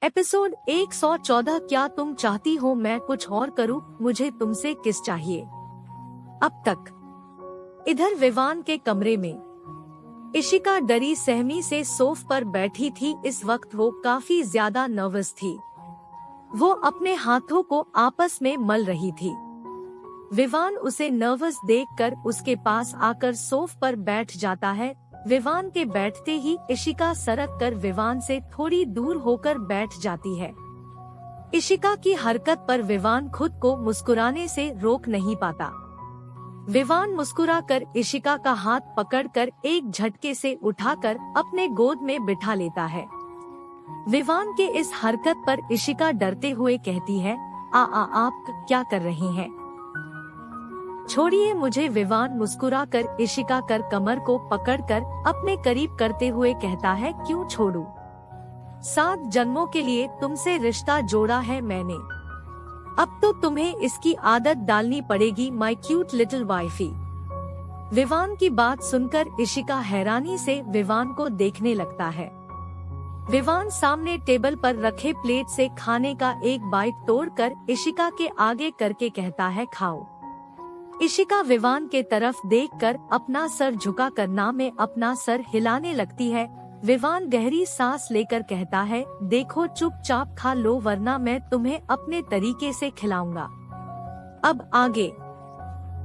Episode 114। क्या तुम चाहती हो मैं कुछ और करूं, मुझे तुमसे किस चाहिए। अब तक इधर विवान के कमरे में इशिका डरी सहमी से सोफ पर बैठी थी। इस वक्त वो काफी ज्यादा नर्वस थी। वो अपने हाथों को आपस में मल रही थी। विवान उसे नर्वस देखकर उसके पास आकर सोफ पर बैठ जाता है। विवान के बैठते ही इशिका सरक कर विवान से थोड़ी दूर होकर बैठ जाती है। इशिका की हरकत पर विवान खुद को मुस्कुराने से रोक नहीं पाता। विवान मुस्कुराकर इशिका का हाथ पकड़कर एक झटके से उठाकर अपने गोद में बिठा लेता है। विवान के इस हरकत पर इशिका डरते हुए कहती है, आप क्या कर रही हैं? छोड़िए मुझे। विवान मुस्कुराकर इशिका कर कमर को पकड़कर अपने करीब करते हुए कहता है, क्यों छोड़ूं? 7 जन्मों के लिए तुमसे रिश्ता जोड़ा है मैंने। अब तो तुम्हें इसकी आदत डालनी पड़ेगी my cute little wifey. Vivaan की बात सुनकर इशिका हैरानी से विवान को देखने लगता है। विवान सामने टेबल पर रखे प्लेट से खाने का एक बाइट तोड़कर इशिका के आगे करके कहता है, खाओ। इशिका विवान के तरफ देखकर अपना सर झुकाकर ना में अपना सर हिलाने लगती है। विवान गहरी सांस लेकर कहता है, देखो चुपचाप खा लो वरना मैं तुम्हें अपने तरीके से खिलाऊंगा। अब आगे।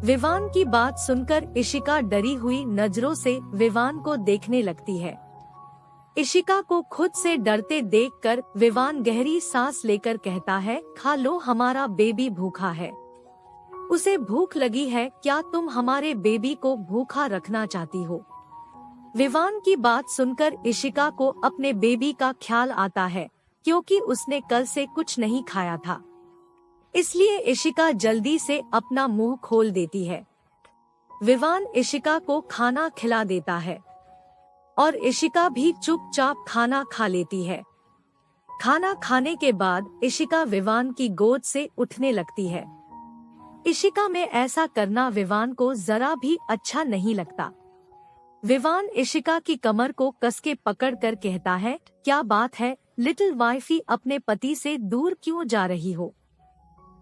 विवान की बात सुनकर इशिका डरी हुई नजरों से विवान को देखने लगती है। इशिका को खुद से डरते देखकर विवान गहरी सांस लेकर कहता है, खा लो, हमारा बेबी भूखा है। उसे भूख लगी है, क्या तुम हमारे बेबी को भूखा रखना चाहती हो? विवान की बात सुनकर इशिका को अपने बेबी का ख्याल आता है, क्योंकि उसने कल से कुछ नहीं खाया था। इसलिए इशिका जल्दी से अपना मुंह खोल देती है। विवान इशिका को खाना खिला देता है और इशिका भी चुपचाप खाना खा लेती है। खाना खाने के बाद इशिका विवान की गोद से उठने लगती है। इशिका में ऐसा करना विवान को जरा भी अच्छा नहीं लगता। विवान इशिका की कमर को कसके पकड़कर कहता है, क्या बात है लिटिल वाइफी, अपने पति से दूर क्यों जा रही हो?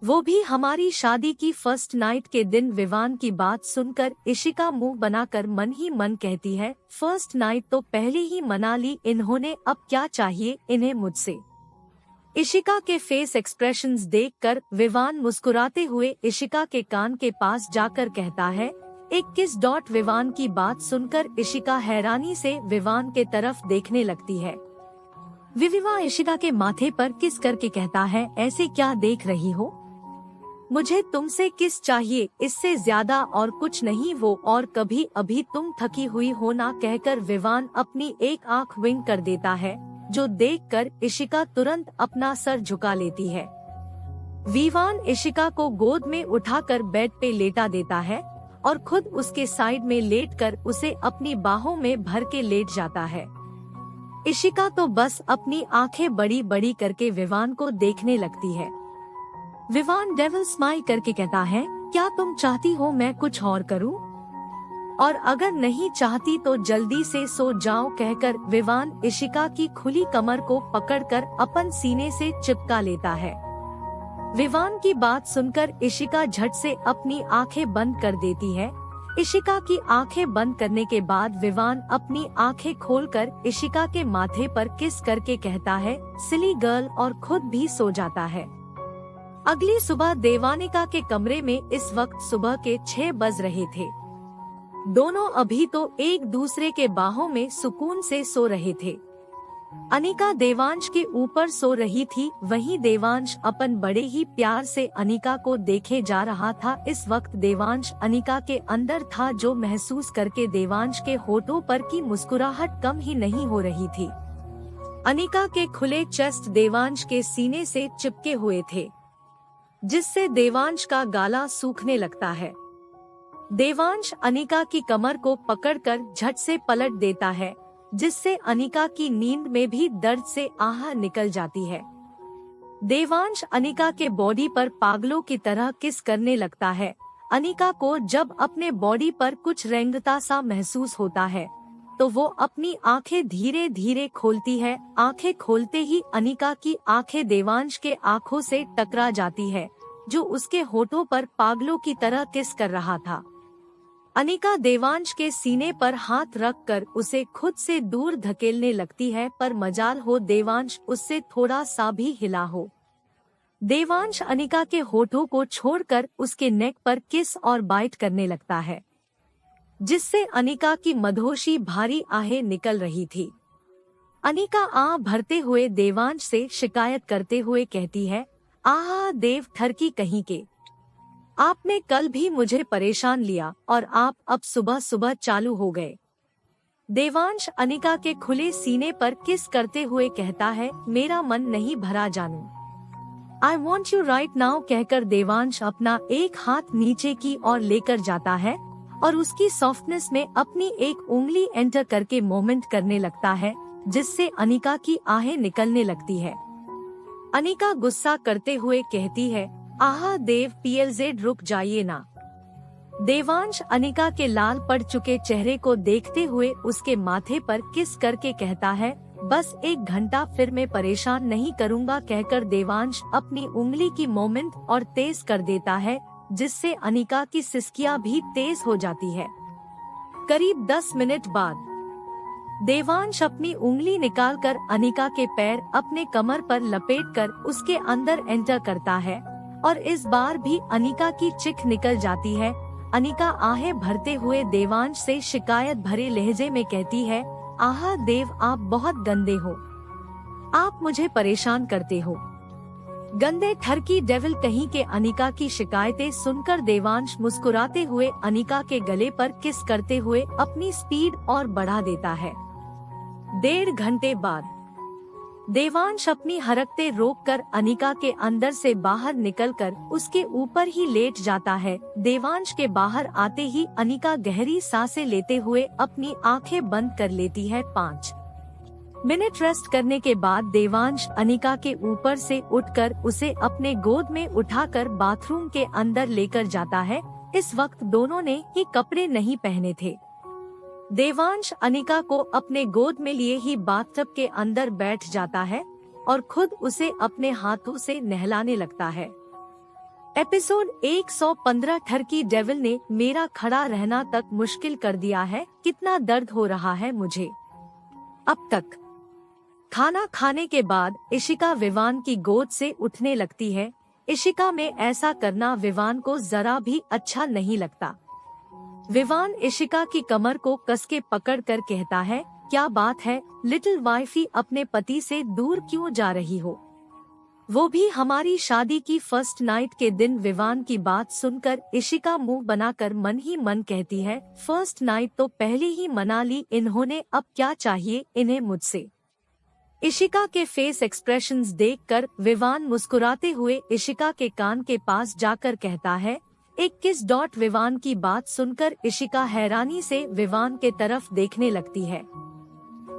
वो भी हमारी शादी की फर्स्ट नाइट के दिन। विवान की बात सुनकर इशिका मुंह बनाकर मन ही मन कहती है, फर्स्ट नाइट तो पहले ही मना ली इन्होंने, अब क्या चाहिए इन्हें मुझसे? इशिका के फेस एक्सप्रेशंस देखकर विवान मुस्कुराते हुए इशिका के कान के पास जाकर कहता है, एक किस डॉट। विवान की बात सुनकर इशिका हैरानी से विवान के तरफ देखने लगती है। विवान इशिका के माथे पर किस करके कहता है, ऐसे क्या देख रही हो? मुझे तुमसे किस चाहिए, इससे ज्यादा और कुछ नहीं। वो और कभी अभी तुम थकी हुई हो ना, कहकर विवान अपनी एक आंख विंक कर देता है, जो देखकर इशिका तुरंत अपना सर झुका लेती है। विवान इशिका को गोद में उठाकर बेड पे लेटा देता है और खुद उसके साइड में लेटकर उसे अपनी बाहों में भर के लेट जाता है। इशिका तो बस अपनी आंखें बड़ी बड़ी करके विवान को देखने लगती है। विवान डेविल स्माइल करके कहता है, क्या तुम चाहती हो मैं कुछ और करूं? और अगर नहीं चाहती तो जल्दी से सो जाओ, कहकर विवान इशिका की खुली कमर को पकड़कर अपन सीने से चिपका लेता है। विवान की बात सुनकर इशिका झट से अपनी आंखें बंद कर देती है। इशिका की आंखें बंद करने के बाद विवान अपनी आंखें खोलकर इशिका के माथे पर किस करके कहता है, सिली गर्ल, और खुद भी सो जाता है। अगली सुबह देवानिका के कमरे में इस वक्त सुबह के 6 बज रहे थे। दोनों अभी तो एक दूसरे के बाहों में सुकून से सो रहे थे। अनिका देवांश के ऊपर सो रही थी, वहीं देवांश अपन बड़े ही प्यार से अनिका को देखे जा रहा था। इस वक्त देवांश अनिका के अंदर था, जो महसूस करके देवांश के होठों पर की मुस्कुराहट कम ही नहीं हो रही थी। अनिका के खुले चेस्ट देवांश के सीने से चिपके हुए थे, जिससे देवांश का गाला सूखने लगता है। देवांश अनिका की कमर को पकड़कर झट से पलट देता है, जिससे अनिका की नींद में भी दर्द से आह निकल जाती है। देवांश अनिका के बॉडी पर पागलों की तरह किस करने लगता है। अनिका को जब अपने बॉडी पर कुछ रेंगता सा महसूस होता है, तो वो अपनी आंखें धीरे धीरे खोलती है। आंखें खोलते ही अनिका की आंखें देवांश के आंखों से टकरा जाती है, जो उसके होठों पर पागलों की तरह किस कर रहा था। अनिका देवांश के सीने पर हाथ रखकर उसे खुद से दूर धकेलने लगती है, पर मजाल हो देवांश उससे थोड़ा सा भी हिला हो। देवांश अनिका के होठों को छोड़कर उसके नेक पर किस और बाइट करने लगता है, जिससे अनिका की मधोशी भारी आहें निकल रही थी। अनिका आह भरते हुए देवांश से शिकायत करते हुए कहती है, आह देव ठरकी कहीं के, आपने कल भी मुझे परेशान लिया और आप अब सुबह सुबह चालू हो गए। देवांश अनिका के खुले सीने पर किस करते हुए कहता है, मेरा मन नहीं भरा जानू, I want you right now कहकर देवांश अपना एक हाथ नीचे की ओर लेकर जाता है और उसकी सॉफ्टनेस में अपनी एक उंगली एंटर करके मोमेंट करने लगता है, जिससे अनिका की आहें निकलने लगती है। अनिका गुस्सा करते हुए कहती है, आहा देव पीएलजेड रुक जाइए ना। देवांश अनिका के लाल पड़ चुके चेहरे को देखते हुए उसके माथे पर किस करके कहता है, बस 1 घंटा फिर मैं परेशान नहीं करूँगा कहकर देवांश अपनी उंगली की मोमेंट और तेज कर देता है, जिससे अनिका की सिसकियां भी तेज हो जाती है। करीब 10 मिनट बाद देवांश अपनी उंगली निकालकर अनिका के पैर अपने कमर पर लपेटकर उसके अंदर एंटर करता है और इस बार भी अनिका की चिख निकल जाती है। अनिका आहें भरते हुए देवांश से शिकायत भरे लहजे में कहती है, आहा देव आप बहुत गंदे हो, आप मुझे परेशान करते हो, गंदे ठरकी डेविल कहीं के। अनिका की शिकायतें सुनकर देवांश मुस्कुराते हुए अनिका के गले पर किस करते हुए अपनी स्पीड और बढ़ा देता है। 1.5 घंटे बाद देवांश अपनी हरकतें रोककर अनिका के अंदर से बाहर निकलकर उसके ऊपर ही लेट जाता है। देवांश के बाहर आते ही अनिका गहरी सांसें लेते हुए अपनी आंखें बंद कर लेती है। 5 मिनट रेस्ट करने के बाद देवांश अनिका के ऊपर से उठकर उसे अपने गोद में उठाकर बाथरूम के अंदर लेकर जाता है। इस वक्त दोनों ने ही कपड़े नहीं पहने थे। देवांश अनिका को अपने गोद में लिए ही बाथटब के अंदर बैठ जाता है और खुद उसे अपने हाथों से नहलाने लगता है। एपिसोड 115 ठरकी डेविल ने मेरा खड़ा रहना तक मुश्किल कर दिया है, कितना दर्द हो रहा है मुझे अब तक। खाना खाने के बाद इशिका विवान की गोद से उठने लगती है। इशिका में ऐसा करना विवान को जरा भी अच्छा नहीं लगता। विवान इशिका की कमर को कसके पकड़कर कहता है, क्या बात है लिटिल वाइफी, अपने पति से दूर क्यों जा रही हो, वो भी हमारी शादी की फर्स्ट नाइट के दिन। विवान की बात सुनकर इशिका मुंह बनाकर मन ही मन कहती है, फर्स्ट नाइट तो पहले ही मना ली इन्होंने, अब क्या चाहिए इन्हें मुझसे। इशिका के फेस एक्सप्रेशंस देखकर विवान मुस्कुराते हुए इशिका के कान के पास जाकर कहता है, एक किस। विवान की बात सुनकर इशिका हैरानी से विवान के तरफ देखने लगती है।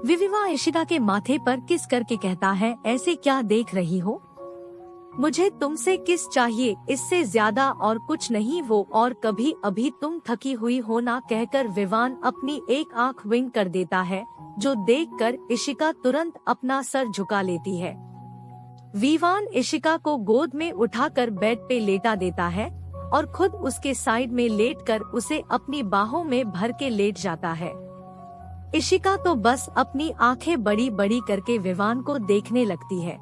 विवा इशिका के माथे पर किस करके कहता है, ऐसे क्या देख रही हो, मुझे तुमसे किस चाहिए, इससे ज्यादा और कुछ नहीं वो, और कभी अभी तुम थकी हुई हो ना कहकर विवान अपनी एक आंख विंक कर देता है, जो देखकर इशिका तुरंत अपना सर झुका लेती है। विवान इशिका को गोद में उठाकर बेड पे लेटा देता है और खुद उसके साइड में लेटकर उसे अपनी बाहों में भर के लेट जाता है। इशिका तो बस अपनी आंखें बड़ी बड़ी करके विवान को देखने लगती है।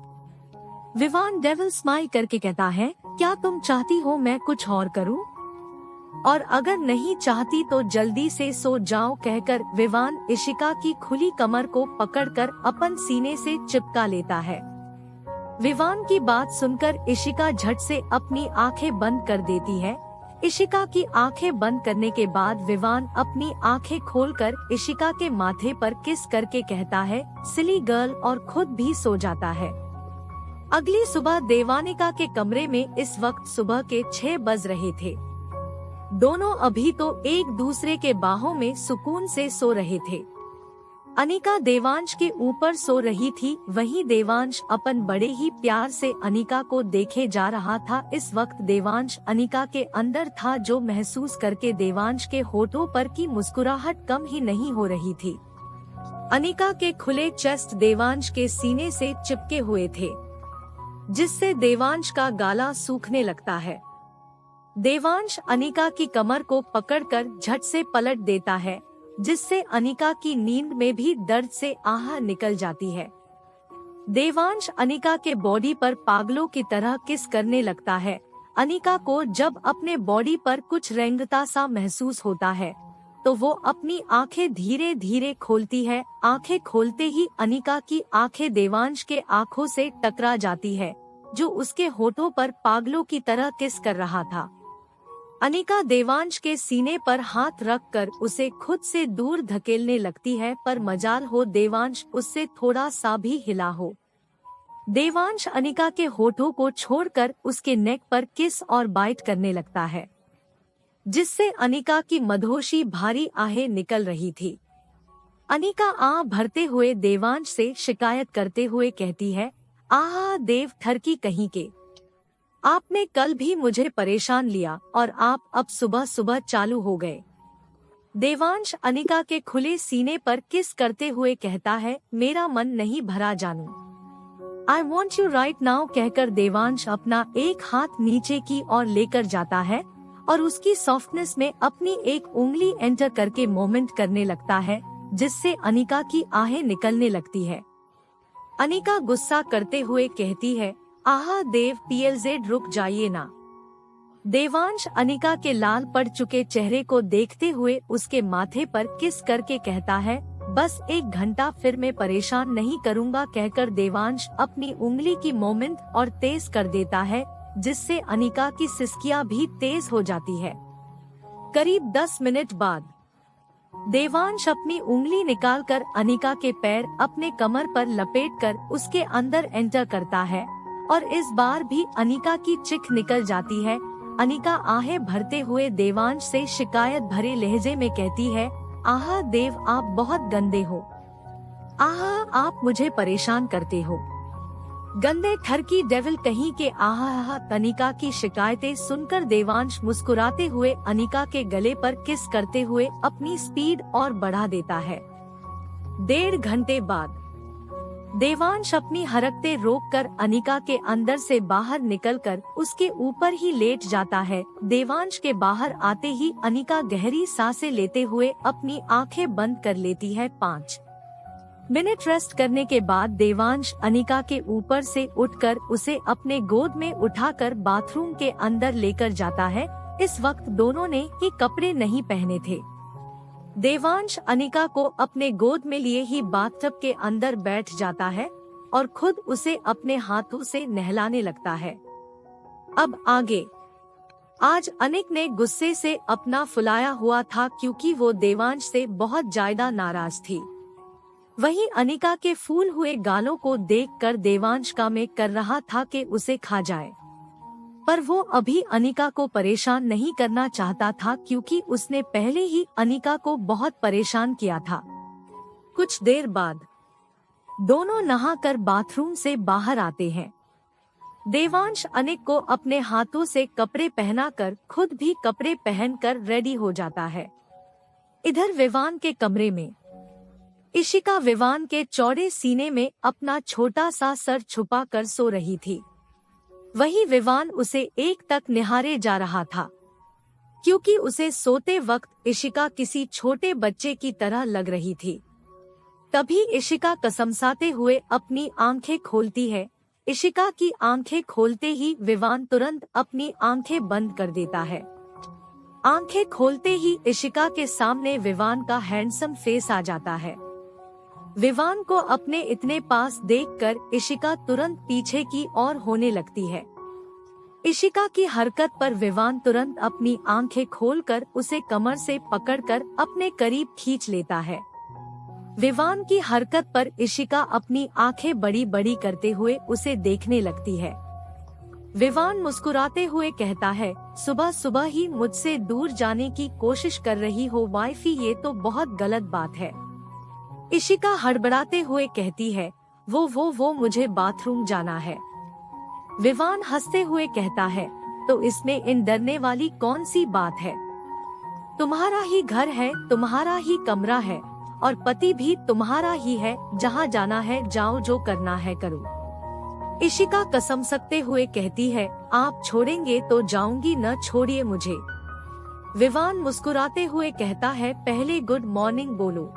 विवान डेविल स्माइल करके कहता है, क्या तुम चाहती हो मैं कुछ और करूं? और अगर नहीं चाहती तो जल्दी से सो जाओ कहकर विवान इशिका की खुली कमर को पकड़कर अपन सीने से चिपका लेता है। विवान की बात सुनकर इशिका झट से अपनी आंखें बंद कर देती है। इशिका की आंखें बंद करने के बाद विवान अपनी आंखें खोलकर इशिका के माथे पर किस करके कहता है, सिली गर्ल, और खुद भी सो जाता है। अगली सुबह देवानिका के कमरे में इस वक्त सुबह के 6 बज रहे थे। दोनों अभी तो एक दूसरे के बाहों में सुकून से सो रहे थे। अनिका देवांश के ऊपर सो रही थी, वहीं देवांश अपन बड़े ही प्यार से अनिका को देखे जा रहा था। इस वक्त देवांश अनिका के अंदर था, जो महसूस करके देवांश के होठों पर की मुस्कुराहट कम ही नहीं हो रही थी। अनिका के खुले चेस्ट देवांश के सीने से चिपके हुए थे, जिससे देवांश का गाला सूखने लगता है। देवांश अनिका की कमर को पकड़कर झट से पलट देता है, जिससे अनिका की नींद में भी दर्द से आह निकल जाती है। देवांश अनिका के बॉडी पर पागलों की तरह किस करने लगता है। अनिका को जब अपने बॉडी पर कुछ रेंगता सा महसूस होता है तो वो अपनी आंखें धीरे धीरे खोलती है। आंखें खोलते ही अनिका की आंखें देवांश के आंखों से टकरा जाती है, जो उसके होठों पर पागलों की तरह किस कर रहा था। अनिका देवांश के सीने पर हाथ रखकर उसे खुद से दूर धकेलने लगती है, पर मजाल हो देवांश उससे थोड़ा सा भी हिला हो। देवांश अनिका के होठों को छोड़कर उसके नेक पर किस और बाइट करने लगता है, जिससे अनिका की मधोशी भारी आहें निकल रही थी। अनिका आह भरते हुए देवांश से शिकायत करते हुए कहती है, आह देव ठरकी कहीं के, आपने कल भी मुझे परेशान लिया और आप अब सुबह सुबह चालू हो गए। देवांश अनिका के खुले सीने पर किस करते हुए कहता है, मेरा मन नहीं भरा जानू, I want you right now कहकर देवांश अपना एक हाथ नीचे की ओर लेकर जाता है और उसकी सॉफ्टनेस में अपनी एक उंगली एंटर करके मोमेंट करने लगता है, जिससे अनिका की आहें निकलने लगती है। अनिका गुस्सा करते हुए कहती है, आहा देव PLZ रुक जाइए ना। देवांश अनिका के लाल पड़ चुके चेहरे को देखते हुए उसके माथे पर किस करके कहता है, बस 1 घंटा फिर मैं परेशान नहीं करूँगा कहकर देवांश अपनी उंगली की मोमेंट और तेज कर देता है, जिससे अनिका की सिसकियां भी तेज हो जाती है। करीब 10 मिनट बाद देवांश अपनी उंगली निकालकर अनिका के पैर अपने कमर पर लपेटकर उसके अंदर एंटर करता है और इस बार भी अनिका की चिख निकल जाती है। अनिका आहें भरते हुए देवांश से शिकायत भरे लहजे में कहती है, आहा देव आप बहुत गंदे हो, आहा आप मुझे परेशान करते हो, गंदे ठरकी डेविल कहीं के। आहा अनिका की शिकायतें सुनकर देवांश मुस्कुराते हुए अनिका के गले पर किस करते हुए अपनी स्पीड और बढ़ा देता है। 1.5 घंटे बाद देवांश अपनी हरकतें रोककर अनिका के अंदर से बाहर निकलकर उसके ऊपर ही लेट जाता है। देवांश के बाहर आते ही अनिका गहरी सांसें लेते हुए अपनी आंखें बंद कर लेती है। 5 मिनट रेस्ट करने के बाद देवांश अनिका के ऊपर से उठकर उसे अपने गोद में उठाकर बाथरूम के अंदर लेकर जाता है। इस वक्त दोनों ने ही कपड़े नहीं पहने थे। देवांश अनिका को अपने गोद में लिए ही बाथटब के अंदर बैठ जाता है और खुद उसे अपने हाथों से नहलाने लगता है। अब आगे। आज अनिक ने गुस्से से अपना फुलाया हुआ था, क्योंकि वो देवांश से बहुत ज्यादा नाराज थी। वहीं अनिका के फूल हुए गालों को देखकर देवांश का में कर रहा था कि उसे खा जाए, पर वो अभी अनिका को परेशान नहीं करना चाहता था, क्योंकि उसने पहले ही अनिका को बहुत परेशान किया था। कुछ देर बाद दोनों नहाकर बाथरूम से बाहर आते हैं। देवांश अनिक को अपने हाथों से कपड़े पहनाकर खुद भी कपड़े पहनकर रेडी हो जाता है। इधर विवान के कमरे में इशिका विवान के चौड़े सीने में अपना छोटा सा सर छुपा कर सो रही थी। वही विवान उसे एक तक निहारे जा रहा था, क्योंकि उसे सोते वक्त इशिका किसी छोटे बच्चे की तरह लग रही थी। तभी इशिका कसमसाते हुए अपनी आंखें खोलती है। इशिका की आंखें खोलते ही विवान तुरंत अपनी आंखें बंद कर देता है। आंखें खोलते ही इशिका के सामने विवान का हैंडसम फेस आ जाता है। विवान को अपने इतने पास देखकर इशिका तुरंत पीछे की ओर होने लगती है। इशिका की हरकत पर विवान तुरंत अपनी आंखें खोलकर उसे कमर से पकड़कर अपने करीब खींच लेता है। विवान की हरकत पर इशिका अपनी आंखें बड़ी बड़ी करते हुए उसे देखने लगती है। विवान मुस्कुराते हुए कहता है, सुबह सुबह ही मुझसे दूर जाने की कोशिश कर रही हो वाइफी, ये तो बहुत गलत बात है। इशिका हड़बड़ाते हुए कहती है, वो मुझे बाथरूम जाना है। विवान हंसते हुए कहता है, तो इसमें इन डरने वाली कौन सी बात है, तुम्हारा ही घर है, तुम्हारा ही कमरा है, और पति भी तुम्हारा ही है, जहाँ जाना है जाओ, जो करना है करो। इशिका कसम सकते हुए कहती है, आप छोड़ेंगे तो जाऊंगी, न छोड़िए मुझे। विवान मुस्कुराते हुए कहता है, पहले गुड मॉर्निंग बोलो।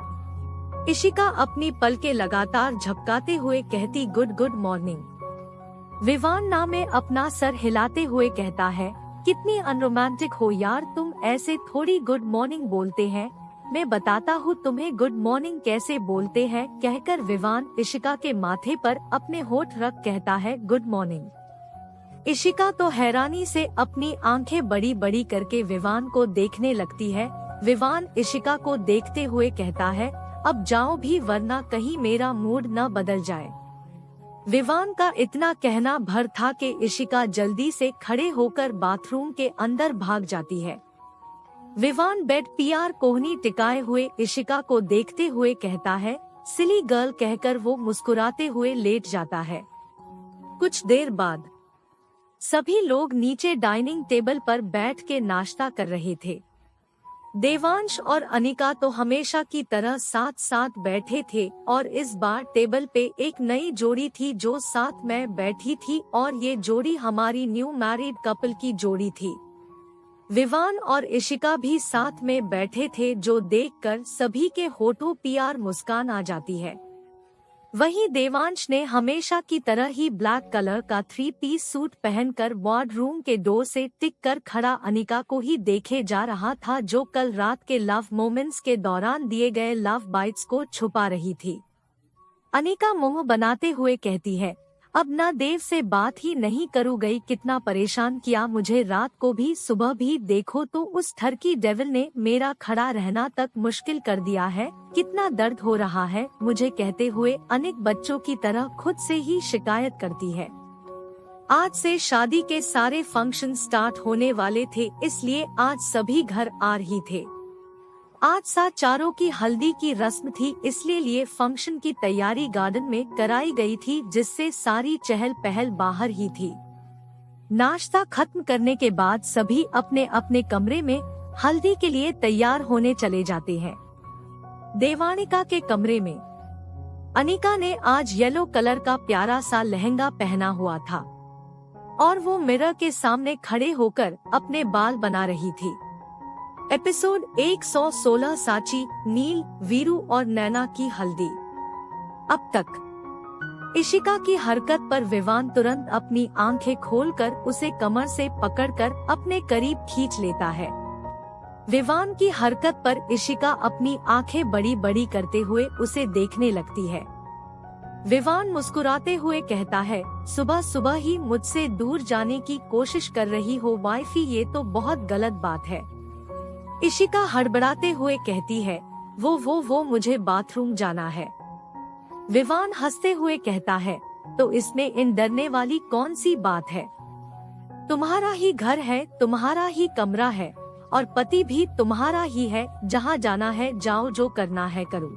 इशिका अपनी पलकें लगातार झपकाते हुए कहती, गुड मॉर्निंग। विवान ना में अपना सर हिलाते हुए कहता है, कितनी अनरोमांटिक हो यार तुम, ऐसे थोड़ी गुड मॉर्निंग बोलते हैं, मैं बताता हूँ तुम्हें गुड मॉर्निंग कैसे बोलते हैं। कहकर विवान इशिका के माथे पर अपने होठ रख कहता है, गुड मॉर्निंग। इशिका तो हैरानी से अपनी आंखें बड़ी बड़ी करके विवान को देखने लगती है। विवान इशिका को देखते हुए कहता है, अब जाओ भी, वरना कहीं मेरा मूड न बदल जाए। विवान का इतना कहना भर था कि इशिका जल्दी से खड़े होकर बाथरूम के अंदर भाग जाती है। विवान बेड पर कोहनी टिकाए हुए इशिका को देखते हुए कहता है, सिली गर्ल, कहकर वो मुस्कुराते हुए लेट जाता है। कुछ देर बाद सभी लोग नीचे डाइनिंग टेबल पर बैठ के नाश्ता कर रहे थे। देवांश और अनिका तो हमेशा की तरह साथ साथ बैठे थे और इस बार टेबल पे एक नई जोड़ी थी जो साथ में बैठी थी, और ये जोड़ी हमारी न्यू मैरिड कपल की जोड़ी थी। विवान और इशिका भी साथ में बैठे थे, जो देखकर सभी के होठों पर मुस्कान आ जाती है। वहीं देवांश ने हमेशा की तरह ही ब्लैक कलर का 3 पीस सूट पहनकर वार्डरूम के डोर से टिक कर खड़ा अनिका को ही देखे जा रहा था, जो कल रात के लव मोमेंट्स के दौरान दिए गए लव बाइट्स को छुपा रही थी। अनिका मुंह बनाते हुए कहती है, अब ना देव से बात ही नहीं करूँ गई, कितना परेशान किया मुझे रात को भी, सुबह भी देखो तो उस ठरकी डेविल ने मेरा खड़ा रहना तक मुश्किल कर दिया है, कितना दर्द हो रहा है मुझे, कहते हुए अनेक बच्चों की तरह खुद से ही शिकायत करती है। आज से शादी के सारे फंक्शन स्टार्ट होने वाले थे, इसलिए आज सभी घर आ रही थे। आज साथ चारों की हल्दी की रस्म थी, इसलिए फंक्शन की तैयारी गार्डन में कराई गई थी, जिससे सारी चहल पहल बाहर ही थी। नाश्ता खत्म करने के बाद सभी अपने अपने कमरे में हल्दी के लिए तैयार होने चले जाते हैं। देवानिका के कमरे में अनिका ने आज येलो कलर का प्यारा सा लहंगा पहना हुआ था और वो मिरर के सामने खड़े होकर अपने बाल बना रही थी। एपिसोड 116 साची, नील, वीरू और नैना की हल्दी। अब तक इशिका की हरकत पर विवान तुरंत अपनी आंखें खोलकर उसे कमर से पकड़कर अपने करीब खींच लेता है। विवान की हरकत पर इशिका अपनी आंखें बड़ी बड़ी करते हुए उसे देखने लगती है। विवान मुस्कुराते हुए कहता है, सुबह सुबह ही मुझसे दूर जाने की कोशिश कर रही हो वाइफी, ये तो बहुत गलत बात है। इशिका हड़बड़ाते हुए कहती है, वो मुझे बाथरूम जाना है। विवान हंसते हुए कहता है, तो इसमें इन डरने वाली कौन सी बात है, तुम्हारा ही घर है, तुम्हारा ही कमरा है और पति भी तुम्हारा ही है, जहाँ जाना है जाओ, जो करना है करो।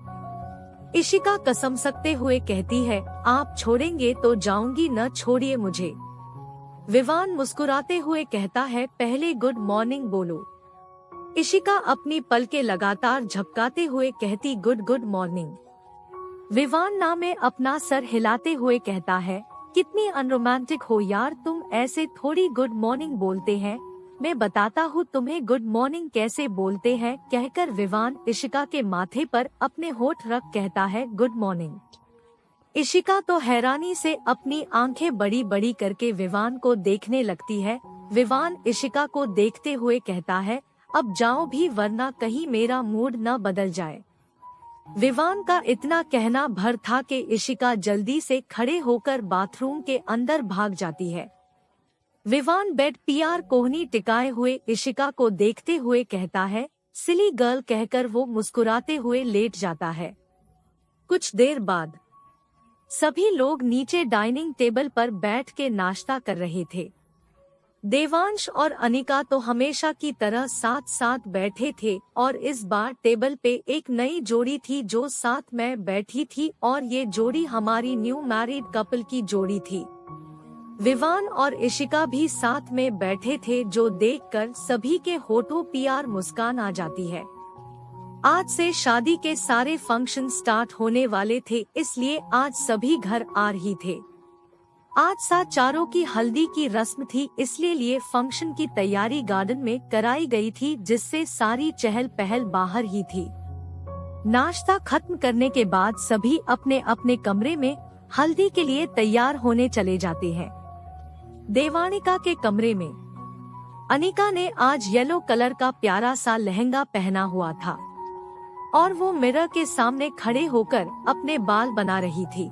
इशिका कसम सकते हुए कहती है, आप छोड़ेंगे तो जाऊंगी, न छोड़िए मुझे। विवान मुस्कुराते हुए कहता है, पहले गुड मॉर्निंग बोलो। इशिका अपनी पलकें लगातार झपकाते हुए कहती, गुड मॉर्निंग। विवान ना में अपना सर हिलाते हुए कहता है, कितनी अनरोमांटिक हो यार तुम, ऐसे थोड़ी गुड मॉर्निंग बोलते हैं, मैं बताता हूँ तुम्हें गुड मॉर्निंग कैसे बोलते हैं। कहकर विवान इशिका के माथे पर अपने होठ रख कहता है, गुड मॉर्निंग। इशिका तो हैरानी से अपनी आंखें बड़ी बड़ी करके विवान को देखने लगती है। विवान इशिका को देखते हुए कहता है, अब जाओ भी, वरना कहीं मेरा मूड न बदल जाए। विवान का इतना कहना भर था कि इशिका जल्दी से खड़े होकर बाथरूम के अंदर भाग जाती है। विवान बेड पर कोहनी टिकाए हुए इशिका को देखते हुए कहता है, सिली गर्ल, कहकर वो मुस्कुराते हुए लेट जाता है। कुछ देर बाद सभी लोग नीचे डाइनिंग टेबल पर बैठ के नाश्ता कर रहे थे। देवांश और अनिका तो हमेशा की तरह साथ साथ बैठे थे और इस बार टेबल पे एक नई जोड़ी थी जो साथ में बैठी थी, और ये जोड़ी हमारी न्यू मैरिड कपल की जोड़ी थी। विवान और इशिका भी साथ में बैठे थे, जो देखकर सभी के होठों पर मुस्कान आ जाती है। आज से शादी के सारे फंक्शन स्टार्ट होने वाले थे, इसलिए आज सभी घर आ रही थे। आज साथ चारों की हल्दी की रस्म थी, इसलिए फंक्शन की तैयारी गार्डन में कराई गई थी, जिससे सारी चहल पहल बाहर ही थी। नाश्ता खत्म करने के बाद सभी अपने अपने कमरे में हल्दी के लिए तैयार होने चले जाते हैं। देवानिका के कमरे में अनिका ने आज येलो कलर का प्यारा सा लहंगा पहना हुआ था और वो मिरर के सामने खड़े होकर अपने बाल बना रही थी।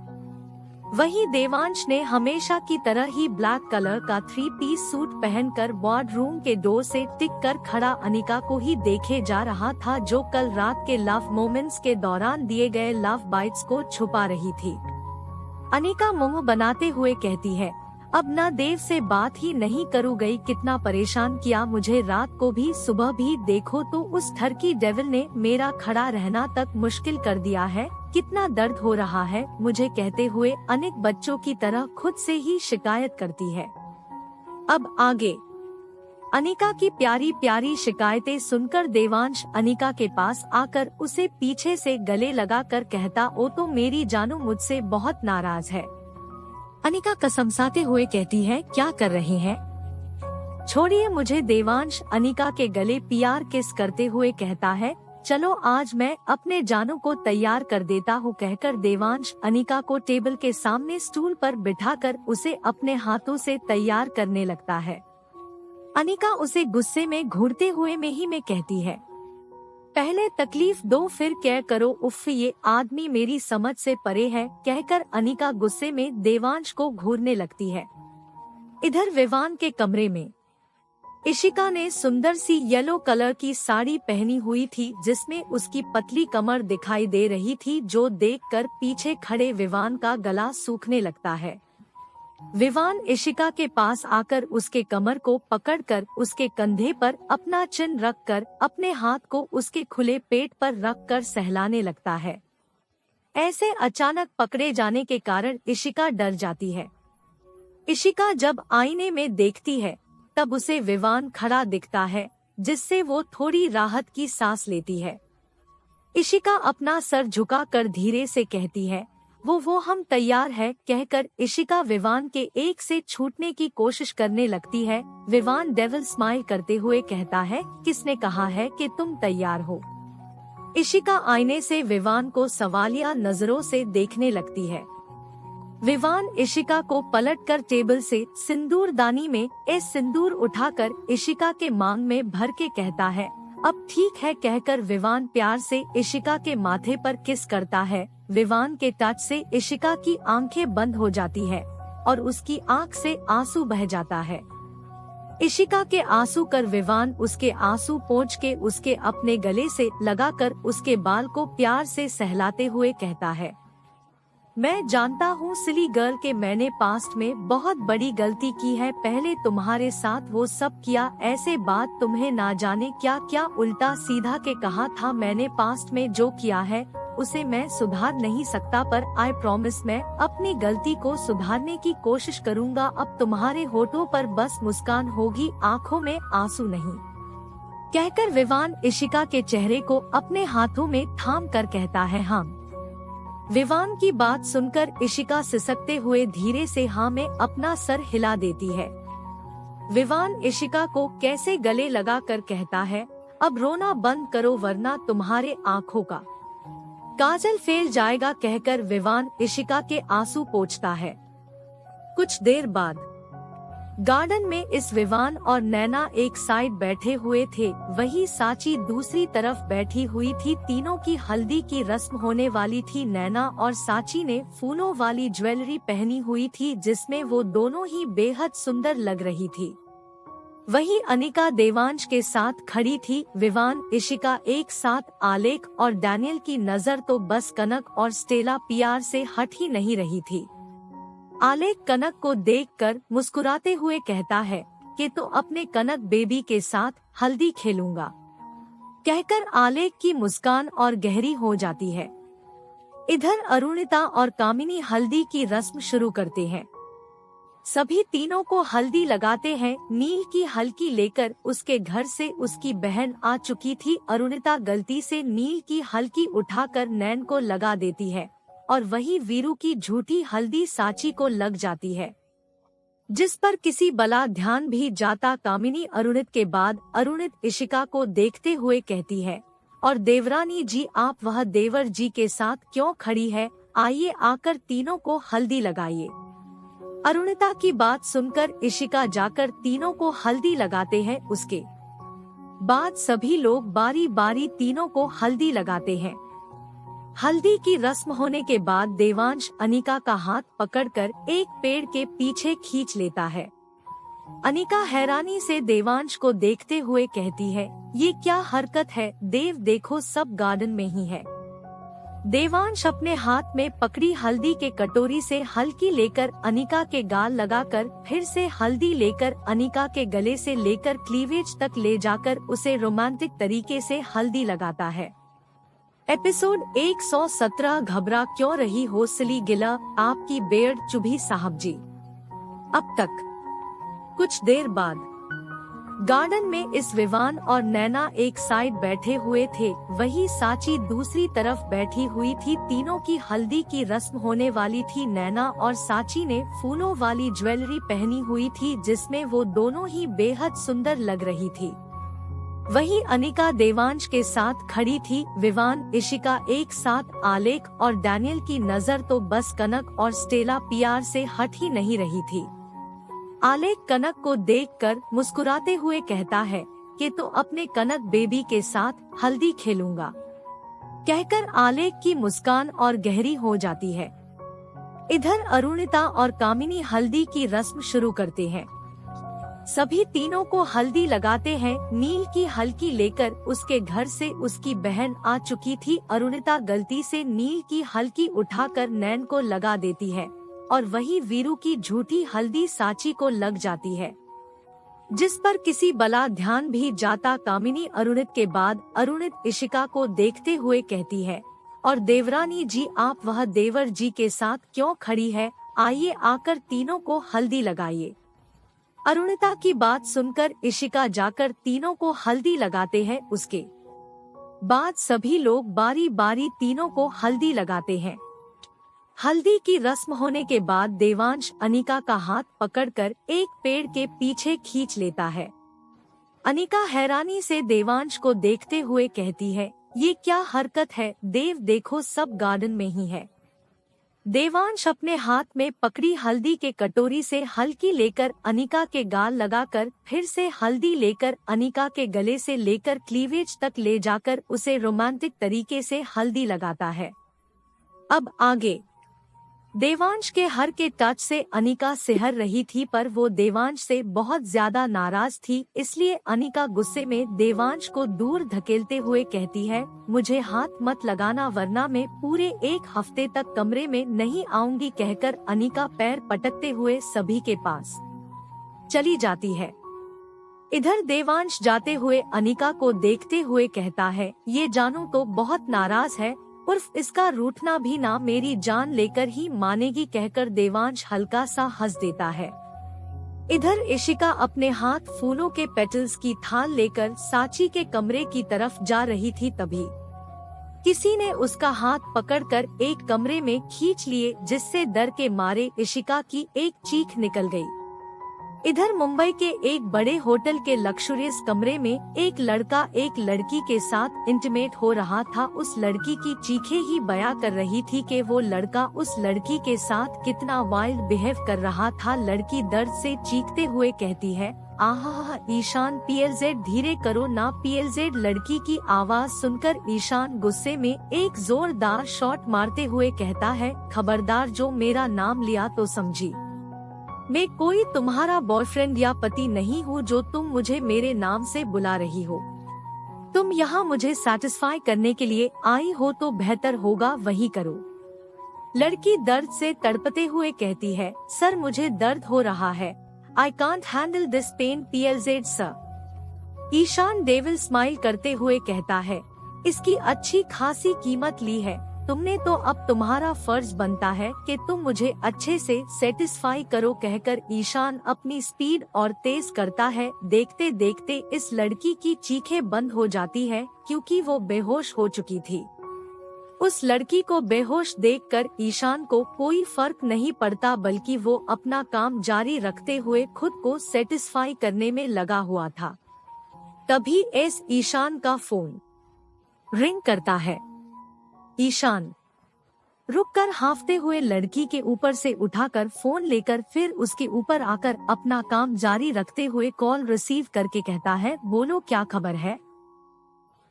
वहीं देवांश ने हमेशा की तरह ही ब्लैक कलर का 3 पीस सूट पहनकर वार्ड रूम के डोर से टिक कर खड़ा अनिका को ही देखे जा रहा था, जो कल रात के लव मोमेंट्स के दौरान दिए गए लव बाइट्स को छुपा रही थी। अनिका मुंह बनाते हुए कहती है, अब ना देव से बात ही नहीं करूँ गई, कितना परेशान किया मुझे, रात को भी सुबह भी देखो तो उस ठरकी डेविल ने मेरा खड़ा रहना तक मुश्किल कर दिया है, कितना दर्द हो रहा है मुझे, कहते हुए अनेक बच्चों की तरह खुद से ही शिकायत करती है। अब आगे अनिका की प्यारी प्यारी शिकायतें सुनकर देवांश अनिका के पास आकर उसे पीछे से गले लगाकर कहता, ओ तो मेरी जानू मुझसे बहुत नाराज है। अनिका कसमसाते हुए कहती है, क्या कर रही हैं? छोड़िए मुझे। देवांश अनिका के गले प्यार किस करते हुए कहता है, चलो आज मैं अपने जानू को तैयार कर देता हूँ, कहकर देवांश अनिका को टेबल के सामने स्टूल पर बिठाकर उसे अपने हाथों से तैयार करने लगता है। अनिका उसे गुस्से में घूरते हुए में कहती है, पहले तकलीफ दो फिर क्या करो, उफ ये आदमी मेरी समझ से परे है, कहकर अनिका गुस्से में देवांश को घूरने लगती है। इधर विवान के कमरे में इशिका ने सुंदर सी येलो कलर की साड़ी पहनी हुई थी, जिसमें उसकी पतली कमर दिखाई दे रही थी, जो देखकर पीछे खड़े विवान का गला सूखने लगता है। विवान इशिका के पास आकर उसके कमर को पकड़कर उसके कंधे पर अपना चिन रखकर अपने हाथ को उसके खुले पेट पर रखकर सहलाने लगता है। ऐसे अचानक पकड़े जाने के कारण इशिका डर जाती है। इशिका जब आईने में देखती है तब उसे विवान खड़ा दिखता है, जिससे वो थोड़ी राहत की सांस लेती है। इशिका अपना सर झुकाकर धीरे से कहती है, वो हम तैयार है, कहकर इशिका विवान के एक से छूटने की कोशिश करने लगती है। विवान डेविल स्माइल करते हुए कहता है, किसने कहा है कि तुम तैयार हो? इशिका आईने से विवान को सवालिया नजरों से देखने लगती है। विवान इशिका को पलटकर टेबल से सिंदूरदानी में सिंदूर उठाकर इशिका के मांग में भर के कहता है, अब ठीक है, कहकर विवान प्यार से इशिका के माथे पर किस करता है। विवान के टच से इशिका की आंखें बंद हो जाती है और उसकी आंख से आंसू बह जाता है। इशिका के आंसू कर विवान उसके आंसू पोंछ के उसके अपने गले से लगाकर उसके बाल को प्यार से सहलाते हुए कहता है, मैं जानता हूँ सिली गर्ल के मैंने पास्ट में बहुत बड़ी गलती की है, पहले तुम्हारे साथ वो सब किया, ऐसे बात तुम्हें ना जाने क्या क्या उल्टा सीधा के कहा था मैंने, पास्ट में जो किया है उसे मैं सुधार नहीं सकता, पर आई प्रॉमिस मैं अपनी गलती को सुधारने की कोशिश करूँगा। अब तुम्हारे होठों पर बस मुस्कान होगी, आँखों में आंसू नहीं, कहकर विवान इशिका के चेहरे को अपने हाथों में थाम कर कहता है, हाँ। विवान की बात सुनकर इशिका सिसकते हुए धीरे से हाँ में अपना सर हिला देती है। विवान इशिका को कैसे गले लगा कर कहता है, अब रोना बंद करो वरना तुम्हारे आँखों का काजल फेल जाएगा, कहकर विवान इशिका के आंसू पोंछता है। कुछ देर बाद गार्डन में इस विवान और नैना एक साइड बैठे हुए थे, वही साची दूसरी तरफ बैठी हुई थी। तीनों की हल्दी की रस्म होने वाली थी। नैना और साची ने फूलों वाली ज्वेलरी पहनी हुई थी, जिसमें वो दोनों ही बेहद सुंदर लग रही थी। वही अनिका देवांश के साथ खड़ी थी। विवान इशिका एक साथ आलेख और डैनियल की नजर तो बस कनक और स्टेला पियार से हट ही नहीं रही थी। आलेख कनक को देखकर मुस्कुराते हुए कहता है कि तो अपने कनक बेबी के साथ हल्दी खेलूंगा, कहकर आलेख की मुस्कान और गहरी हो जाती है। इधर अरुणिता और कामिनी हल्दी की रस्म शुरू करते हैं। सभी तीनों को हल्दी लगाते हैं। नील की हल्की लेकर उसके घर से उसकी बहन आ चुकी थी। अरुणिता गलती से नील की हल्की उठाकर नैन को लगा देती है और वही वीरू की झूठी हल्दी साची को लग जाती है, जिस पर किसी बला ध्यान भी जाता। कामिनी अरुणित के बाद अरुणित इशिका को देखते हुए कहती है, और देवरानी जी आप वह देवर जी के साथ क्यों खड़ी है, आइए आकर तीनों को हल्दी लगाइए। अरुणिता की बात सुनकर इशिका जाकर तीनों को हल्दी लगाते हैं। उसके बाद सभी लोग बारी बारी तीनों को हल्दी लगाते हैं। हल्दी की रस्म होने के बाद देवांश अनिका का हाथ पकड़कर एक पेड़ के पीछे खींच लेता है। अनिका हैरानी से देवांश को देखते हुए कहती है, ये क्या हरकत है देव, देखो सब गार्डन में ही है। देवांश अपने हाथ में पकड़ी हल्दी के कटोरी से हल्की लेकर अनिका के गाल लगाकर फिर से हल्दी लेकर अनिका के गले से लेकर क्लीवेज तक ले जाकर उसे रोमांटिक तरीके से हल्दी लगाता है। एपिसोड 117 घबरा क्यों रही हो सिली गिला, आपकी बेयर्ड चुभी साहब जी। अब तक कुछ देर बाद गार्डन में इस विवान और नैना एक साइड बैठे हुए थे, वही साची दूसरी तरफ बैठी हुई थी। तीनों की हल्दी की रस्म होने वाली थी। नैना और साची ने फूलों वाली ज्वेलरी पहनी हुई थी जिसमें वो दोनों ही बेहद सुंदर लग रही थी। वही अनिका देवांश के साथ खड़ी थी। विवान इशिका एक साथ आलेख और डैनियल की नजर तो बस कनक और स्टेला पियार से हट ही नहीं रही थी। आलेख कनक को देखकर मुस्कुराते हुए कहता है कि तो अपने कनक बेबी के साथ हल्दी खेलूंगा, कहकर आलेख की मुस्कान और गहरी हो जाती है। इधर अरुणिता और कामिनी हल्दी की रस्म शुरू करते हैं। सभी तीनों को हल्दी लगाते हैं। नील की हल्की लेकर उसके घर से उसकी बहन आ चुकी थी। अरुणिता गलती से नील की हल्की उठाकर नैन को लगा देती है और वही वीरू की झूठी हल्दी साची को लग जाती है, जिस पर किसी बला ध्यान भी जाता। कामिनी अरुणित के बाद अरुणित इशिका को देखते हुए कहती है, और देवरानी जी आप वह देवर जी के साथ क्यों खड़ी है, आइए आकर तीनों को हल्दी लगाइए। अरुणिता की बात सुनकर इशिका जाकर तीनों को हल्दी लगाते हैं। उसके बाद सभी लोग बारी बारी तीनों को हल्दी लगाते हैं। हल्दी की रस्म होने के बाद देवांश अनिका का हाथ पकड़कर एक पेड़ के पीछे खींच लेता है। अनिका हैरानी से देवांश को देखते हुए कहती है, ये क्या हरकत है देव, देखो सब गार्डन में ही है। देवांश अपने हाथ में पकड़ी हल्दी के कटोरी से हल्की लेकर अनिका के गाल लगाकर फिर से हल्दी लेकर अनिका के गले से लेकर क्लीवेज तक ले जाकर उसे रोमांटिक तरीके से हल्दी लगाता है। अब आगे देवांश के हर के टच से अनिका सिहर रही थी, पर वो देवांश से बहुत ज्यादा नाराज थी। इसलिए अनिका गुस्से में देवांश को दूर धकेलते हुए कहती है, मुझे हाथ मत लगाना वरना मैं पूरे एक हफ्ते तक कमरे में नहीं आऊंगी, कहकर अनिका पैर पटकते हुए सभी के पास चली जाती है। इधर देवांश जाते हुए अनिका को देखते हुए कहता है, ये जानू तो बहुत नाराज है, उर्फ इसका रूठना भी ना मेरी जान लेकर ही मानेगी, कहकर देवांश हल्का सा हंस देता है। इधर इशिका अपने हाथ फूलों के पेटल्स की थाल लेकर साची के कमरे की तरफ जा रही थी, तभी किसी ने उसका हाथ पकड़कर एक कमरे में खींच लिए, जिससे डर के मारे इशिका की एक चीख निकल गई। इधर मुंबई के एक बड़े होटल के लग्जरियस कमरे में एक लड़का एक लड़की के साथ इंटीमेट हो रहा था। उस लड़की की चीखें ही बयां कर रही थी कि वो लड़का उस लड़की के साथ कितना वाइल्ड बिहेव कर रहा था। लड़की दर्द से चीखते हुए कहती है, आहा ईशान पीएलजेड धीरे करो ना पीएलजेड। लड़की की आवाज सुनकर ईशान गुस्से में एक जोरदार शॉट मारते हुए कहता है, खबरदार जो मेरा नाम लिया तो समझी मैं कोई तुम्हारा बॉयफ्रेंड या पति नहीं हूँ जो तुम मुझे मेरे नाम से बुला रही हो। तुम यहाँ मुझे सेटिस्फाई करने के लिए आई हो तो बेहतर होगा वही करो। लड़की दर्द से तड़पते हुए कहती है, सर मुझे दर्द हो रहा है, I can't handle this pain please sir. Ishan devil smile करते हुए कहता है, इसकी अच्छी खासी कीमत ली है, तुमने तो अब तुम्हारा फर्ज बनता है कि तुम मुझे अच्छे से सेटिस्फाई करो, कहकर ईशान अपनी स्पीड और तेज करता है। देखते देखते इस लड़की की चीखें बंद हो जाती है क्योंकि वो बेहोश हो चुकी थी। उस लड़की को बेहोश देखकर ईशान को कोई फर्क नहीं पड़ता, बल्कि वो अपना काम जारी रखते हुए खुद को सेटिस्फाई करने में लगा हुआ था। तभी ईशान का फोन रिंग करता है। ईशान रुककर हांफते हुए लड़की के ऊपर से उठाकर फोन लेकर फिर उसके ऊपर आकर अपना काम जारी रखते हुए कॉल रिसीव करके कहता है, बोलो क्या खबर है।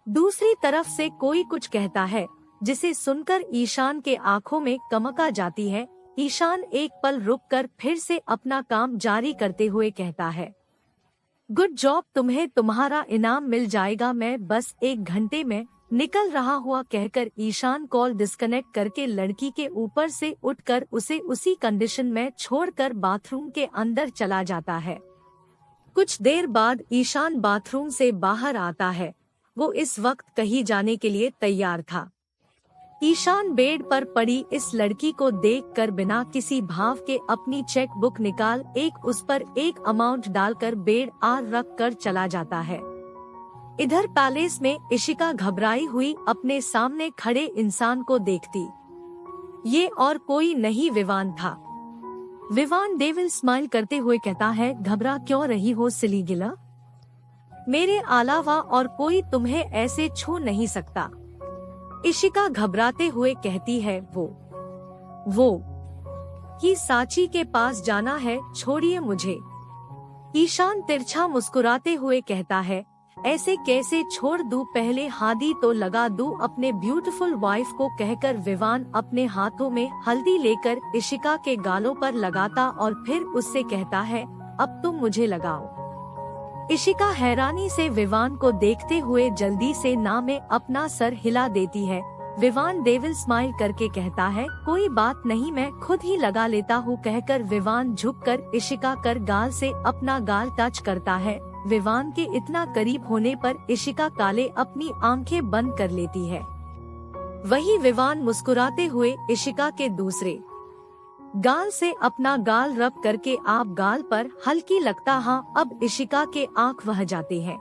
दूसरी तरफ से कोई कुछ कहता है जिसे सुनकर ईशान के आंखों में चमक आ जाती है। ईशान एक पल रुककर फिर से अपना काम जारी करते हुए कहता है, गुड जॉब, तुम्हें तुम्हारा इनाम मिल जाएगा, मैं बस 1 घंटे में निकल रहा हुआ, कहकर ईशान कॉल डिस्कनेक्ट करके लड़की के ऊपर से उठकर उसे उसी कंडीशन में छोड़कर बाथरूम के अंदर चला जाता है। कुछ देर बाद ईशान बाथरूम से बाहर आता है। वो इस वक्त कहीं जाने के लिए तैयार था। ईशान बेड पर पड़ी इस लड़की को देखकर बिना किसी भाव के अपनी चेक बुक निकाल उस पर एक अमाउंट डालकर बेड आर रख कर चला जाता है। इधर पैलेस में इशिका घबराई हुई अपने सामने खड़े इंसान को देखती। ये और कोई नहीं विवान था। विवान डेविल स्माइल करते हुए कहता है, घबरा क्यों रही हो सिली गिला, मेरे अलावा और कोई तुम्हें ऐसे छू नहीं सकता। इशिका घबराते हुए कहती है, वो कि साची के पास जाना है, छोड़िए मुझे। ईशान तिरछा मुस्कुराते हुए कहता है, ऐसे कैसे छोड़ दूं, पहले हादी तो लगा दूं अपने ब्यूटीफुल वाइफ को, कहकर विवान अपने हाथों में हल्दी लेकर इशिका के गालों पर लगाता और फिर उससे कहता है, अब तुम मुझे लगाओ। इशिका हैरानी से विवान को देखते हुए जल्दी से ना में अपना सर हिला देती है। विवान डेविल स्माइल करके कहता है, कोई बात नहीं, मैं खुद ही लगा लेता हूँ, कहकर विवान झुककर इशिका कर गाल से अपना गाल टच करता है। विवान के इतना करीब होने पर इशिका काले अपनी आंखें बंद कर लेती है। वही विवान मुस्कुराते हुए इशिका के दूसरे गाल से अपना गाल रब करके आप गाल पर हल्की लगता। हाँ, अब इशिका के आंख बह जाते हैं,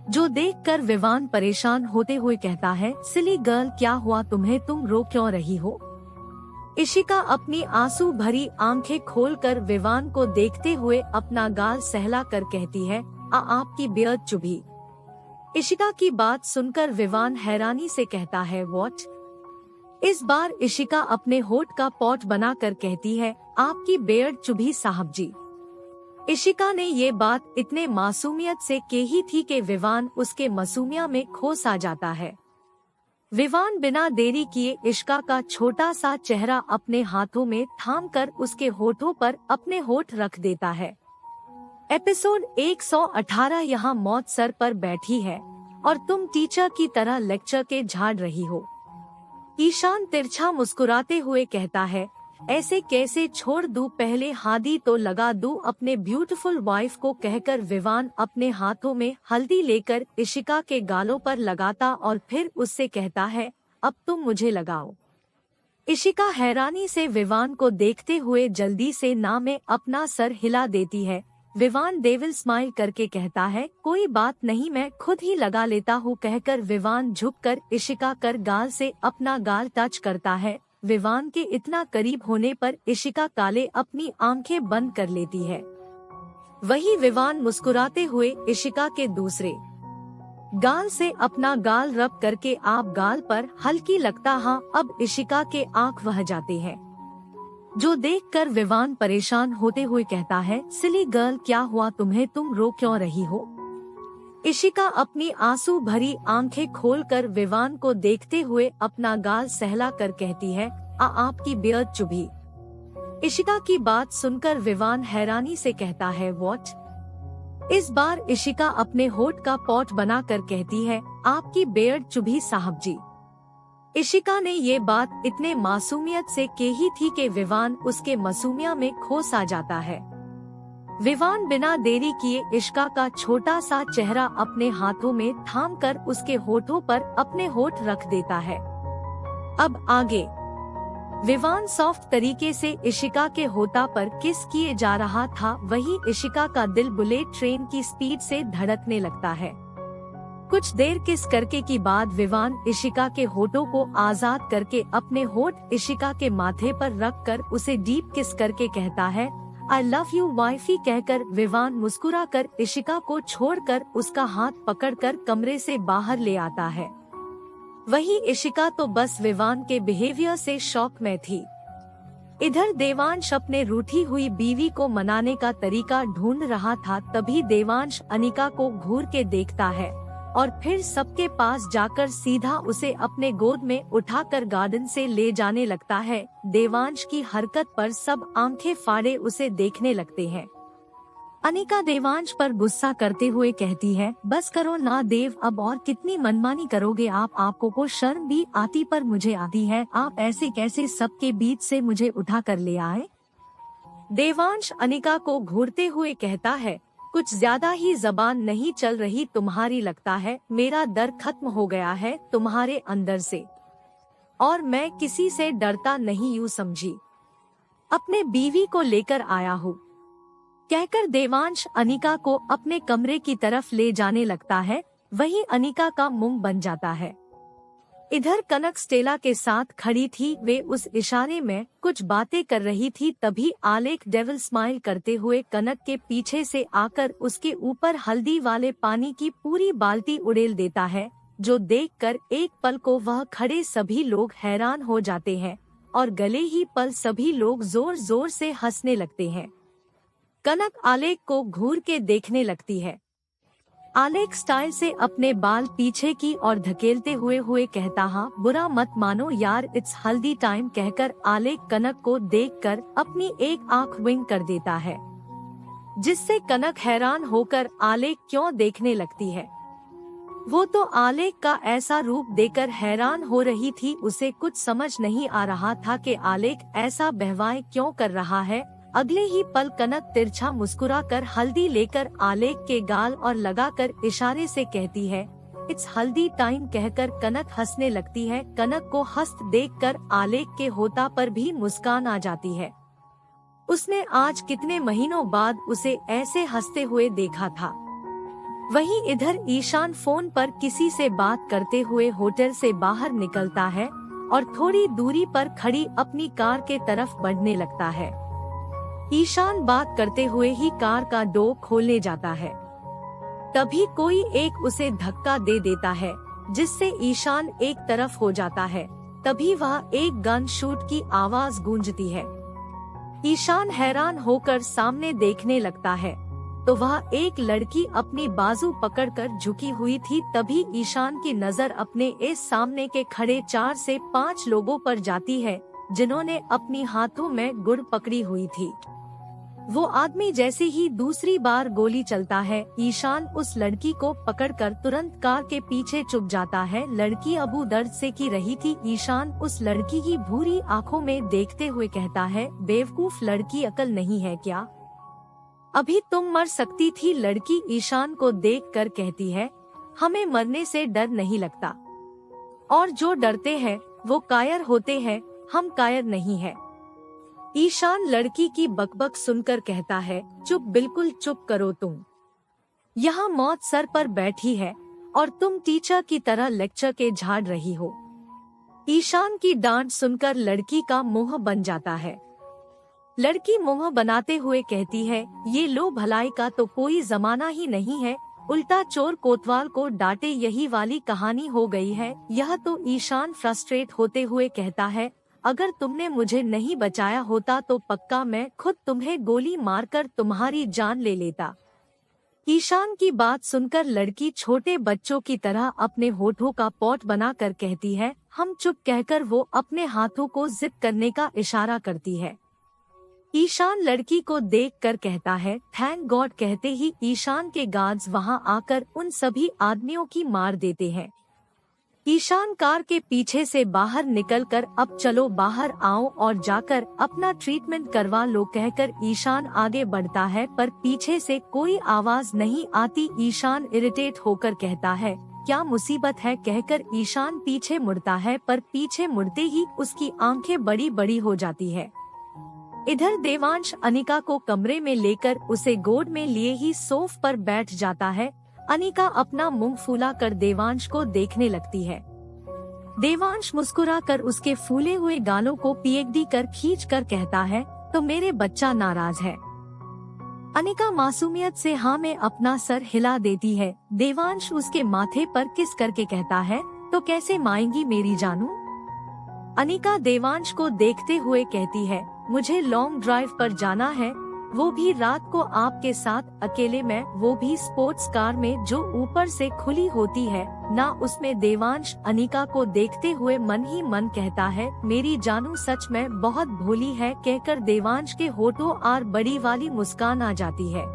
जो देखकर विवान परेशान होते हुए कहता है, सिली गर्ल क्या हुआ तुम्हें, तुम रो क्यों रही हो। इशिका अपनी आंसू भरी आंखें खोलकर विवान को देखते हुए अपना गाल सहला कर कहती है, आपकी बेअद चुभी। इशिका की बात सुनकर विवान हैरानी से कहता है, व्हाट। इस बार इशिका अपने होठ का पॉट बनाकर कहती है, आपकी बेअड चुभी साहब जी। इशिका ने ये बात इतने मासूमियत से कही थी कि विवान उसके मासूमिया में खोस आ जाता है। विवान बिना देरी किए इशिका का छोटा सा चेहरा अपने हाथों में थामकर उसके होठों पर अपने होठ रख देता है। एपिसोड 118 यहाँ मौत सर पर बैठी है और तुम टीचर की तरह लेक्चर के झाड़ रही हो। ईशान तिरछा मुस्कुराते हुए कहता है, ऐसे कैसे छोड़ दूं, पहले हादी तो लगा दूं अपने ब्यूटीफुल वाइफ को, कहकर विवान अपने हाथों में हल्दी लेकर इशिका के गालों पर लगाता और फिर उससे कहता है, अब तुम मुझे लगाओ। इशिका हैरानी से विवान को देखते हुए जल्दी से ना में अपना सर हिला देती है। विवान डेविल स्माइल करके कहता है, कोई बात नहीं, मैं खुद ही लगा लेता हूँ, कहकर विवान झुककर इशिका कर गाल से अपना गाल टच करता है। विवान के इतना करीब होने पर इशिका काले अपनी आंखें बंद कर लेती है। वही विवान मुस्कुराते हुए इशिका के दूसरे गाल से अपना गाल रब करके आप गाल पर हल्की लगता। हाँ, अब इशिका के आंख बह जाते हैं, जो देखकर विवान परेशान होते हुए कहता है, सिली गर्ल क्या हुआ तुम्हें, तुम रो क्यों रही हो। इशिका अपनी आंसू भरी आंखें खोलकर विवान को देखते हुए अपना गाल सहला कर कहती है, आपकी बेअद चुभी। इशिका की बात सुनकर विवान हैरानी से कहता है, व्हाट। इस बार इशिका अपने होठ का पॉट बनाकर कहती है, आपकी बेअड चुभी साहब जी। इशिका ने ये बात इतने मासूमियत से कही थी कि विवान उसके मासूमिया में खोस आ जाता है। विवान बिना देरी किए इशिका का छोटा सा चेहरा अपने हाथों में थामकर उसके होठों पर अपने होठ रख देता है। अब आगे विवान सॉफ्ट तरीके से इशिका के होठा पर किस किए जा रहा था। वही इशिका का दिल बुलेट ट्रेन की स्पीड से धड़कने लगता है। कुछ देर किस करके की बाद विवान इशिका के होठों को आजाद करके अपने होठ इशिका के माथे पर रखकर उसे डीप किस करके कहता है, आई लव यू वाइफी कहकर विवान मुस्कुराकर इशिका को छोड़कर उसका हाथ पकड़कर कमरे से बाहर ले आता है। वही इशिका तो बस विवान के बिहेवियर से शॉक में थी। इधर देवांश अपने रूठी हुई बीवी को मनाने का तरीका ढूंढ रहा था। तभी देवांश अनिका को घूर के देखता है और फिर सबके पास जाकर सीधा उसे अपने गोद में उठाकर गार्डन से ले जाने लगता है। देवांश की हरकत पर सब आंखें फाड़े उसे देखने लगते हैं। अनिका देवांश पर गुस्सा करते हुए कहती है, बस करो ना देव, अब और कितनी मनमानी करोगे आप? आपको को शर्म भी आती पर मुझे आती है। आप ऐसे कैसे सबके बीच से मुझे उठा कर ले आए? देवांश अनिका को घूरते हुए कहता है, कुछ ज्यादा ही जबान नहीं चल रही तुम्हारी, लगता है मेरा डर खत्म हो गया है तुम्हारे अंदर से, और मैं किसी से डरता नहीं यूँ समझी, अपने बीवी को लेकर आया हूँ कहकर देवांश अनिका को अपने कमरे की तरफ ले जाने लगता है। वहीं अनिका का मुंह बन जाता है। इधर कनक स्टेला के साथ खड़ी थी। वे उस इशारे में कुछ बातें कर रही थी। तभी आलेख डेविल स्माइल करते हुए कनक के पीछे से आकर उसके ऊपर हल्दी वाले पानी की पूरी बाल्टी उड़ेल देता है, जो देखकर एक पल को वह खड़े सभी लोग हैरान हो जाते हैं और गले ही पल सभी लोग जोर जोर से हंसने लगते हैं। कनक आलेख को घूर के देखने लगती है। आलेख स्टाइल से अपने बाल पीछे की ओर धकेलते हुए कहता, हाँ बुरा मत मानो यार, इट्स हल्दी टाइम कहकर आलेख कनक को देखकर अपनी एक आंख विंग कर देता है, जिससे कनक हैरान होकर आलेख क्यों देखने लगती है। वो तो आलेख का ऐसा रूप देखकर हैरान हो रही थी। उसे कुछ समझ नहीं आ रहा था कि आलेख ऐसा बहवाए क्यों कर रहा है। अगले ही पल कनक तिरछा मुस्कुराकर हल्दी लेकर आलेख के गाल और लगाकर इशारे से कहती है, इट्स हल्दी टाइम कहकर कनक हंसने लगती है। कनक को हंसते देखकर आलेख के होठा पर भी मुस्कान आ जाती है। उसने आज कितने महीनों बाद उसे ऐसे हंसते हुए देखा था। वहीं इधर ईशान फोन पर किसी से बात करते हुए होटल से बाहर निकलता है और थोड़ी दूरी पर खड़ी अपनी कार के तरफ बढ़ने लगता है। ईशान बात करते हुए ही कार का डोर खोलने जाता है। तभी कोई एक उसे धक्का दे देता है, जिससे ईशान एक तरफ हो जाता है। तभी वह एक गन शूट की आवाज गूंजती है। ईशान हैरान होकर सामने देखने लगता है तो वह एक लड़की अपनी बाजू पकड़कर झुकी हुई थी। तभी ईशान की नजर अपने इस सामने के खड़े 4 से 5 लोगों पर जाती है, जिन्होंने अपनी हाथों में गुड़ पकड़ी हुई थी। वो आदमी जैसे ही दूसरी बार गोली चलता है, ईशान उस लड़की को पकड़कर तुरंत कार के पीछे छुप जाता है। लड़की अबू दर्द से की रही थी। ईशान उस लड़की की भूरी आंखों में देखते हुए कहता है, बेवकूफ लड़की, अकल नहीं है क्या? अभी तुम मर सकती थी। लड़की ईशान को देखकर कहती है, हमें मरने से डर नहीं लगता, और जो डरते हैं वो कायर होते हैं, हम कायर नहीं है। ईशान लड़की की बकबक सुनकर कहता है, चुप, बिल्कुल चुप करो तुम। यहाँ मौत सर पर बैठी है और तुम टीचर की तरह लेक्चर के झाड़ रही हो। ईशान की डांट सुनकर लड़की का मुंह बन जाता है। लड़की मुंह बनाते हुए कहती है, ये लो भलाई का तो कोई जमाना ही नहीं है, उल्टा चोर कोतवाल को डांटे, यही वाली कहानी हो गई है। यह तो ईशान फ्रस्ट्रेट होते हुए कहता है, अगर तुमने मुझे नहीं बचाया होता तो पक्का मैं खुद तुम्हें गोली मारकर तुम्हारी जान ले लेता। ईशान की बात सुनकर लड़की छोटे बच्चों की तरह अपने होठों का पॉट बनाकर कहती है, हम चुप कहकर वो अपने हाथों को जिप करने का इशारा करती है। ईशान लड़की को देखकर कहता है, थैंक गॉड कहते ही ईशान के गार्ड्स वहां आकर उन सभी आदमियों की मार देते हैं। ईशान कार के पीछे से बाहर निकलकर, अब चलो बाहर आओ और जाकर अपना ट्रीटमेंट करवा लो कहकर ईशान आगे बढ़ता है, पर पीछे से कोई आवाज नहीं आती। ईशान इरिटेट होकर कहता है, क्या मुसीबत है कहकर ईशान पीछे मुड़ता है, पर पीछे मुड़ते ही उसकी आंखें बड़ी बड़ी हो जाती है। इधर देवांश अनिका को कमरे में लेकर उसे गोद में लिए ही सोफ पर बैठ जाता है। अनिका अपना मुंह फूला कर देवांश को देखने लगती है। देवांश मुस्कुरा कर उसके फूले हुए गालों को पीएचडी कर खींच कर कहता है, तो मेरे बच्चा नाराज है। अनिका मासूमियत से हाँ में अपना सर हिला देती है। देवांश उसके माथे पर किस करके कहता है, तो कैसे माएंगी मेरी जानू। अनिका देवांश को देखते हुए कहती है, मुझे लॉन्ग ड्राइव पर जाना है, वो भी रात को आपके साथ अकेले में, वो भी स्पोर्ट्स कार में जो ऊपर से खुली होती है ना उसमें। देवांश अनिका को देखते हुए मन ही मन कहता है, मेरी जानू सच में बहुत भोली है कहकर देवांश के होठों आर बड़ी वाली मुस्कान आ जाती है।